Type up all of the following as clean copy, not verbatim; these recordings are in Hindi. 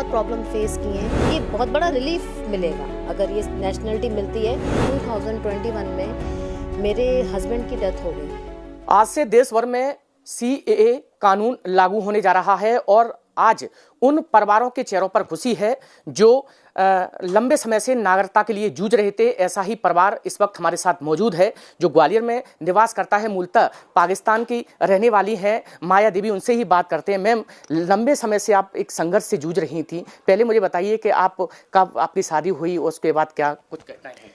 बहुत प्रॉब्लम फेस की हैं। ये बहुत बड़ा रिलीफ मिलेगा अगर ये नेशनलिटी मिलती है। 2021 में मेरे हस्बैंड की डेथ हो गई। आज से देश भर में CAA कानून लागू होने जा रहा है और आज उन परिवारों के चेहरों पर खुशी है जो लंबे समय से नागरिकता के लिए जूझ रहे थे। ऐसा ही परिवार इस वक्त हमारे साथ मौजूद है जो ग्वालियर में निवास करता है, मूलतः पाकिस्तान की रहने वाली है माया देवी। उनसे ही बात करते हैं। मैम, लंबे समय से आप एक संघर्ष से जूझ रही थी, पहले मुझे बताइए कि आप कब आपकी शादी हुई, उसके बाद क्या कुछ कहना है?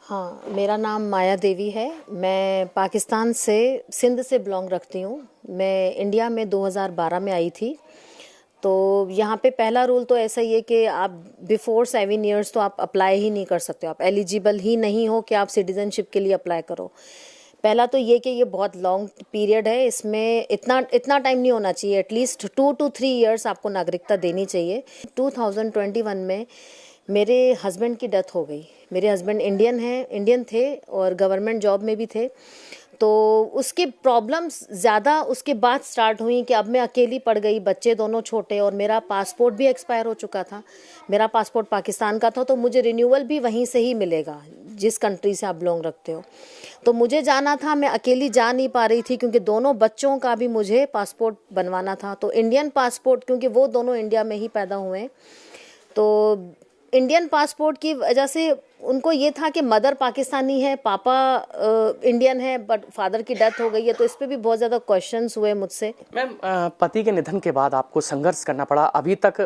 हाँ, मेरा नाम माया देवी है। मैं पाकिस्तान से सिंध से बिलोंग रखती हूँ। मैं इंडिया में 2012 में आई थी। तो यहाँ पे पहला रूल तो ऐसा ही है कि आप बिफोर 7 इयर्स तो आप अप्लाई ही नहीं कर सकते हो। आप एलिजिबल ही नहीं हो कि आप सिटीजनशिप के लिए अप्लाई करो। पहला तो ये कि ये बहुत लॉन्ग पीरियड है, इसमें इतना टाइम नहीं होना चाहिए। एटलीस्ट 2 to 3 इयर्स आपको नागरिकता देनी चाहिए। 2021 में मेरे हस्बैंड की डेथ हो गई। मेरे हस्बैंड इंडियन थे और गवर्नमेंट जॉब में भी थे। तो उसके प्रॉब्लम्स ज़्यादा उसके बाद स्टार्ट हुई कि अब मैं अकेली पड़ गई, बच्चे दोनों छोटे और मेरा पासपोर्ट भी एक्सपायर हो चुका था। मेरा पासपोर्ट पाकिस्तान का था तो मुझे रिन्यूअल भी वहीं से ही मिलेगा जिस कंट्री से आप बिलोंग रखते हो। तो मुझे जाना था, मैं अकेली जा नहीं पा रही थी क्योंकि दोनों बच्चों का भी मुझे पासपोर्ट बनवाना था। तो इंडियन पासपोर्ट, क्योंकि वो दोनों इंडिया में ही पैदा हुए हैं, तो इंडियन पासपोर्ट की वजह से उनको ये था कि मदर पाकिस्तानी है, पापा इंडियन है, बट फादर की डेथ हो गई है। तो इस पे भी बहुत ज़्यादा क्वेश्चंस हुए मुझसे। मैम, पति के निधन के बाद आपको संघर्ष करना पड़ा। अभी तक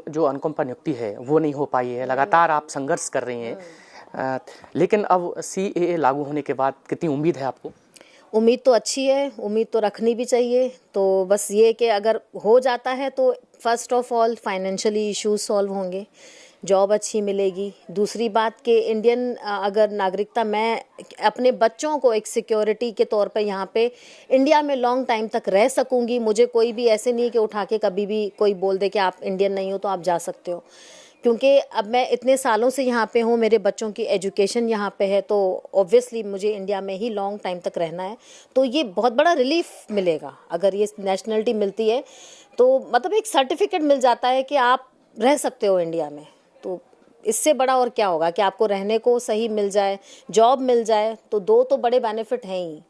जो अनुकंपा नियुक्ति है वो नहीं हो पाई है, लगातार आप संघर्ष कर रही हैं। लेकिन अब CAA लागू होने के बाद कितनी उम्मीद है आपको? उम्मीद तो अच्छी है, उम्मीद तो रखनी भी चाहिए। तो बस ये कि अगर हो जाता है तो first of all financially issues solve होंगे, जॉब अच्छी मिलेगी। दूसरी बात कि इंडियन अगर नागरिकता, मैं अपने बच्चों को एक सिक्योरिटी के तौर पर यहाँ पे इंडिया में लॉन्ग टाइम तक रह सकूँगी। मुझे कोई भी ऐसे नहीं कि उठा के कभी भी कोई बोल दे कि आप इंडियन नहीं हो तो आप जा सकते हो, क्योंकि अब मैं इतने सालों से यहाँ पे हूँ, मेरे बच्चों की एजुकेशन यहाँ पे है, तो ऑब्वियसली मुझे इंडिया में ही लॉन्ग टाइम तक रहना है। तो ये बहुत बड़ा रिलीफ मिलेगा अगर ये नेशनलिटी मिलती है। तो मतलब एक सर्टिफिकेट मिल जाता है कि आप रह सकते हो इंडिया में। तो इससे बड़ा और क्या होगा कि आपको रहने को सही मिल जाए, जॉब मिल जाए। तो दो तो बड़े बेनिफिट हैं ही।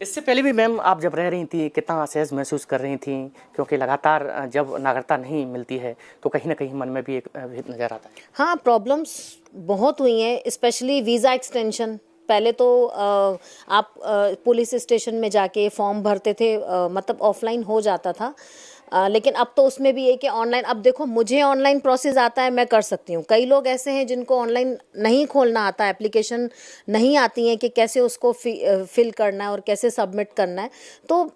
इससे पहले भी मैम आप जब रह रही थी कितना असहज महसूस कर रही थी, क्योंकि लगातार जब नागरिकता नहीं मिलती है तो कहीं ना कहीं मन में भी एक भेद नजर आता है। हाँ, प्रॉब्लम्स बहुत हुई हैं, स्पेशली वीज़ा एक्सटेंशन। पहले तो आप पुलिस स्टेशन में जाके फॉर्म भरते थे, मतलब ऑफलाइन हो जाता था। लेकिन अब तो उसमें भी एक ऑनलाइन। अब देखो, मुझे ऑनलाइन प्रोसेस आता है, मैं कर सकती हूँ। कई लोग ऐसे हैं जिनको ऑनलाइन नहीं खोलना आता, एप्लीकेशन नहीं आती है कि कैसे उसको फिल करना है और कैसे सबमिट करना है। तो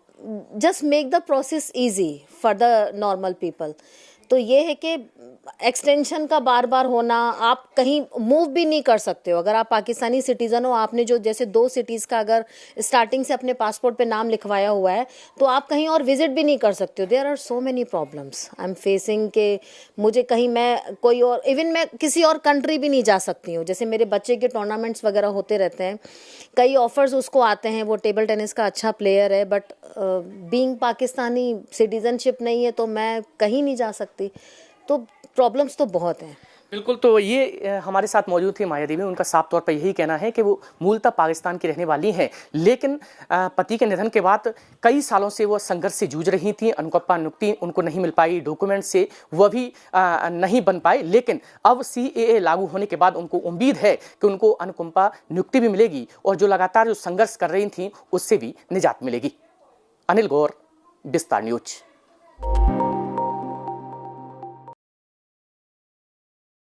just make the process easy for the normal people. तो ये है कि एक्सटेंशन का बार बार होना, आप कहीं मूव भी नहीं कर सकते हो। अगर आप पाकिस्तानी सिटीज़न हो, आपने जो जैसे 2 सिटीज़ का अगर स्टार्टिंग से अपने पासपोर्ट पे नाम लिखवाया हुआ है, तो आप कहीं और विजिट भी नहीं कर सकते हो। There are so many problems I am facing के मुझे कहीं, मैं कोई और, इवन मैं किसी और कंट्री भी नहीं जा सकती हूँ। जैसे मेरे बच्चे के टूर्नामेंट्स वगैरह होते रहते हैं, कई ऑफर्स उसको आते हैं, वो टेबल टेनिस का अच्छा प्लेयर है, बट बीइंग पाकिस्तानी सिटीजनशिप नहीं है तो मैं कहीं नहीं जा सकती। तो प्रॉब्लम्स तो बहुत हैं। बिल्कुल। तो ये हमारे साथ मौजूद थी माया देवी। उनका साफ तौर पर यही कहना है कि वो मूलतः पाकिस्तान की रहने वाली हैं, लेकिन पति के निधन के बाद कई सालों से वो संघर्ष से जूझ रही थी। अनुकंपा नियुक्ति उनको नहीं मिल पाई, डॉक्यूमेंट से वह भी नहीं बन पाए। लेकिन अब CAA लागू होने के बाद उनको उम्मीद है कि उनको अनुकंपा नियुक्ति भी मिलेगी और जो लगातार जो संघर्ष कर रही थी उससे भी निजात मिलेगी। अनिल गौर, विस्तार न्यूज।